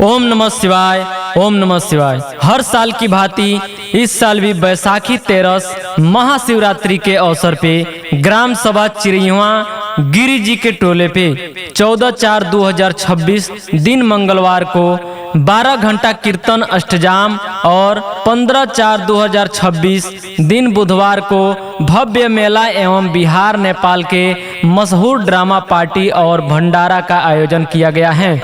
ओम नमः शिवाय, ओम नमः शिवाय। हर साल की भांति इस साल भी बैसाखी तेरस महाशिवरात्रि के अवसर पे ग्राम सभा चिरैया गिरी जी के टोले पे 14/4/2026 दिन मंगलवार को 12 घंटा कीर्तन अष्टजाम और 15/4/2026 दिन बुधवार को भव्य मेला एवं बिहार नेपाल के मशहूर ड्रामा पार्टी और भंडारा का आयोजन किया गया है।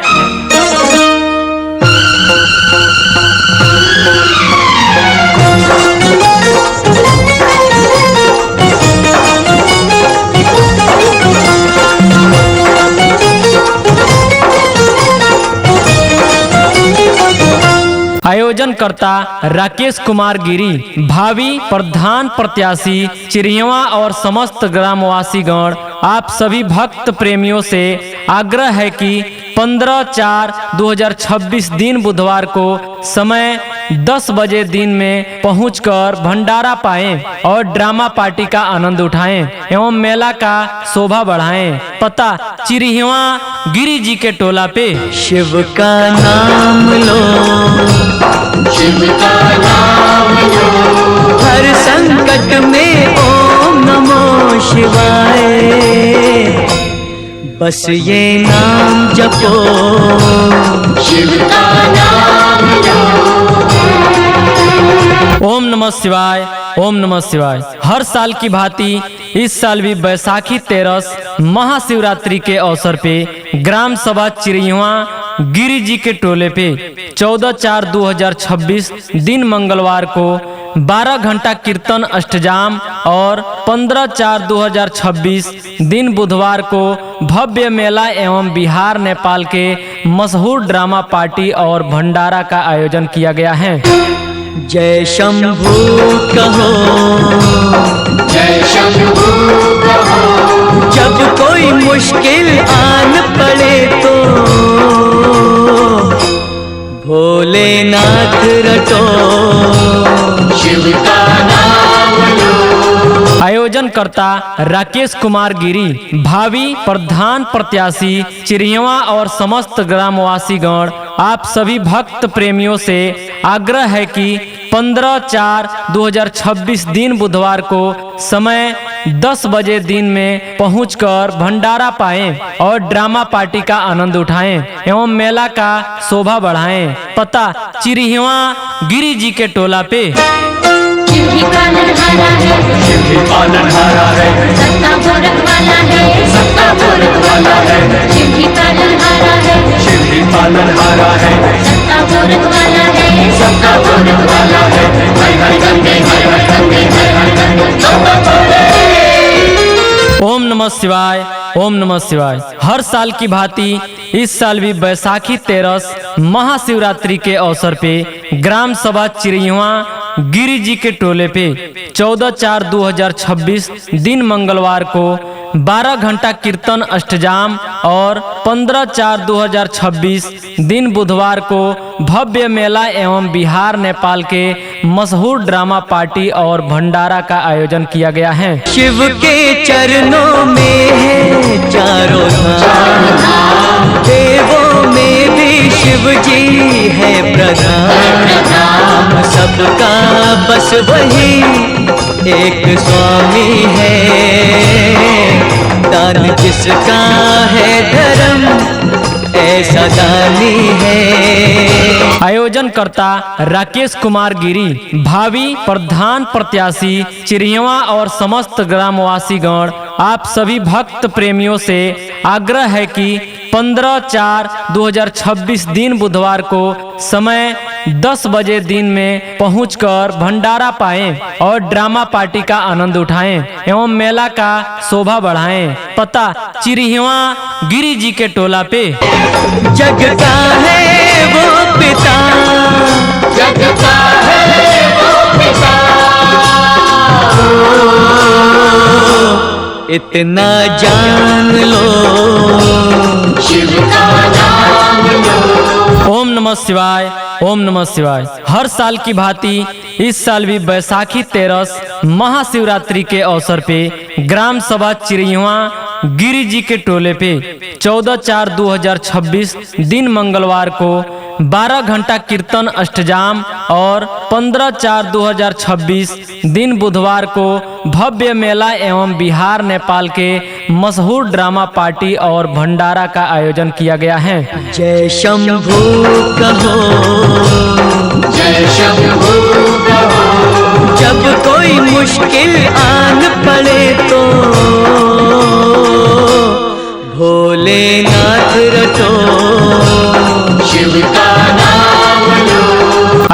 आयोजनकर्ता राकेश कुमार गिरी, भावी प्रधान प्रत्याशी चिरैया और समस्त ग्रामवासीगण, आप सभी भक्त प्रेमियों से आग्रह है कि 15/4/2026 दिन बुधवार को समय 10 बजे दिन में पहुंचकर भंडारा पाएं और ड्रामा पार्टी का आनंद उठाएं एवं मेला का शोभा बढ़ाएं। पता चिरैया गिरी जी के टोला पे। शिव का नाम लो, शिव का नाम लो, हर संकट में ओम नमो शिवाय, बस ये नाम जपो, शिव का नाम लो। ओम नमः शिवाय, ओम नमः शिवाय। हर साल की भांति इस साल भी बैसाखी तेरस महाशिवरात्रि के अवसर पे ग्राम सभा चिरैया गिरी जी के टोले पे 14/4/2026 दिन मंगलवार को 12 घंटा कीर्तन अष्टजाम और 15/4/2026 दिन बुधवार को भव्य मेला एवं बिहार नेपाल के मशहूर ड्रामा पार्टी और भंडारा का आयोजन किया गया है। जय शंभू कहो, जय शंभू कहो, जब कोई मुश्किल आन पड़े तो भोलेनाथ रटो, शिव का नाम लो। आयोजनकर्ता राकेश कुमार गिरी, भावी प्रधान प्रत्याशी चिरैया और समस्त ग्रामवासीगण, आप सभी भक्त प्रेमियों से आग्रह है कि 15/4/2026 दिन बुधवार को समय 10 बजे दिन में पहुंचकर भंडारा पाएं और ड्रामा पार्टी का आनंद उठाएं एवं मेला का शोभा बढ़ाएं। पता चिरैया गिरी जी के टोला पे। शिव ही पालनहारा है, शिव ही पालनहारा है, सत्ता भोरक वाला है, सत्ता भोरक वाला है, शिव ही पालनहारा है, शिव ही पालनहारा है, सत्ता भोरक वाला है, सत्ता भोरक वाला है। हर हर गंगे, हर हर गंगे, हर हर गंगे। ओम नमः शिवाय, ओम नमः शिवाय। हर साल की भांति इस साल भी बैसाखी तेरस महाशिवरात्रि के अवसर पे ग्राम सभा चिरैया गिरी जी के टोले पे 14/4/2026 दिन मंगलवार को 12 घंटा कीर्तन अष्टजाम और 15/4/2026 दिन बुधवार को भव्य मेला एवं बिहार नेपाल के मशहूर ड्रामा पार्टी और भंडारा का आयोजन किया गया है। शिव के चरणों में है चारों धाम, देवों में भी शिव जी है प्रधान, सबका बस वही एक स्वामी है, दान जिसका है धर्म ऐसा दानी है। आयोजनकर्ता राकेश कुमार गिरी, भावी प्रधान प्रत्याशी चिरैया और समस्त ग्रामवासीगण, आप सभी भक्त प्रेमियों से आग्रह है कि 15/4/2026 दिन बुधवार को समय 10 बजे दिन में पहुंचकर भंडारा पाएं और ड्रामा पार्टी का आनंद उठाएं एवं मेला का शोभा बढ़ाएं। पता चिरैया गिरी जी के टोला पे। जग का है वो पिता, जग का है वो पिता, इतना जान लो, शिव का नाम लो। ओम नमः शिवाय, ओम नमः शिवाय। हर साल की भांति इस साल भी बैसाखी तेरस महाशिवरात्रि के अवसर पे ग्राम सभा चिरैया गिरी जी के टोले पे 14/4/2026 दिन मंगलवार को 12 घंटा कीर्तन अष्टजाम और 15/4/2026 दिन बुधवार को भव्य मेला एवं बिहार नेपाल के मशहूर ड्रामा पार्टी और भंडारा का आयोजन किया गया है। जय शंभू कहो, जय शंभू कहो, जब कोई मुश्किल आन पड़े तो भोलेनाथ रटो, शिव का नाम लो।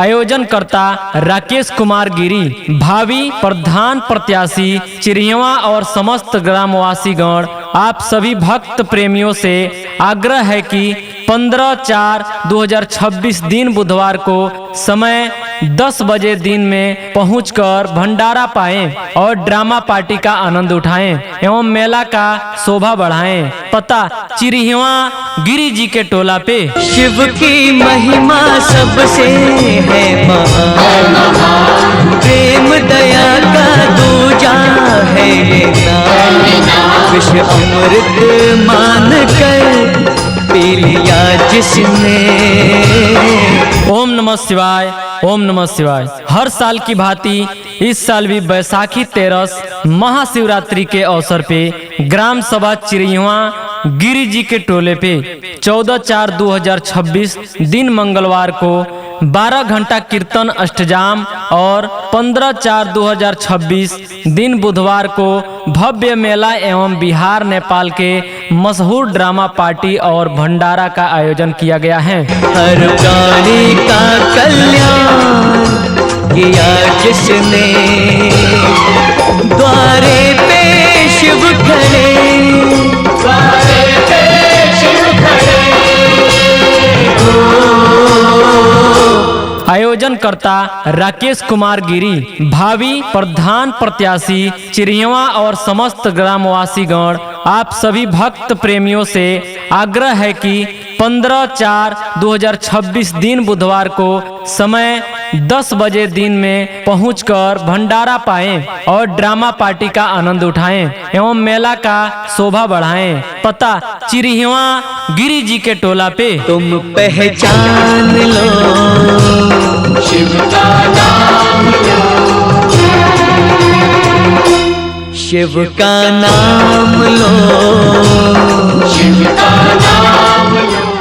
आयोजनकर्ता राकेश कुमार गिरी, भावी प्रधान प्रत्याशी चिरियवा और समस्त ग्रामवासीगण, आप सभी भक्त प्रेमियों से आग्रह है कि 15/4/2026 दिन बुधवार को समय 10 बजे दिन में पहुंचकर भंडारा पाएं और ड्रामा पार्टी का आनंद उठाएं एवं मेला का शोभा बढ़ाएं। पता चिरिहवा गिरी जी के टोला पे। शिव की महिमा सबसे है महान, प्रेम दया का दूजा है ये नाम, विष अमृत मान कर पी लिया जिसने। ओम नमः शिवाय, ओम नमः शिवाय। हर साल की भांति इस साल भी बैसाखी तेरस महाशिवरात्रि के अवसर पे ग्राम सभा चिरिहवा गिरी जी के टोले पे 14/4/2026 दिन मंगलवार को 12 घंटा कीर्तन अष्टजाम और 15/4/2026 दिन बुधवार को भव्य मेला एवं बिहार नेपाल के मशहूर ड्रामा पार्टी और भंडारा का आयोजन किया गया है। हर प्राणी का कल्याण किया जिसने, द्वारे पे शिव खड़े, द्वारे पे शिव खड़े। आयोजनकर्ता राकेश कुमार गिरी, भावी प्रधान प्रत्याशी चिरियवा और समस्त ग्रामवासीगण, आप सभी भक्त प्रेमियों से आग्रह है कि 15/4/2026 दिन बुधवार को समय 10 बजे दिन में पहुंचकर भंडारा पाएं और ड्रामा पार्टी का आनंद उठाएं एवं मेला का शोभा बढ़ाएं। पता चिरिहवा गिरी जी के टोला पे। तुम पहचान लो, शिव का नाम लो, शिव का नाम लो, शिव का नाम लो।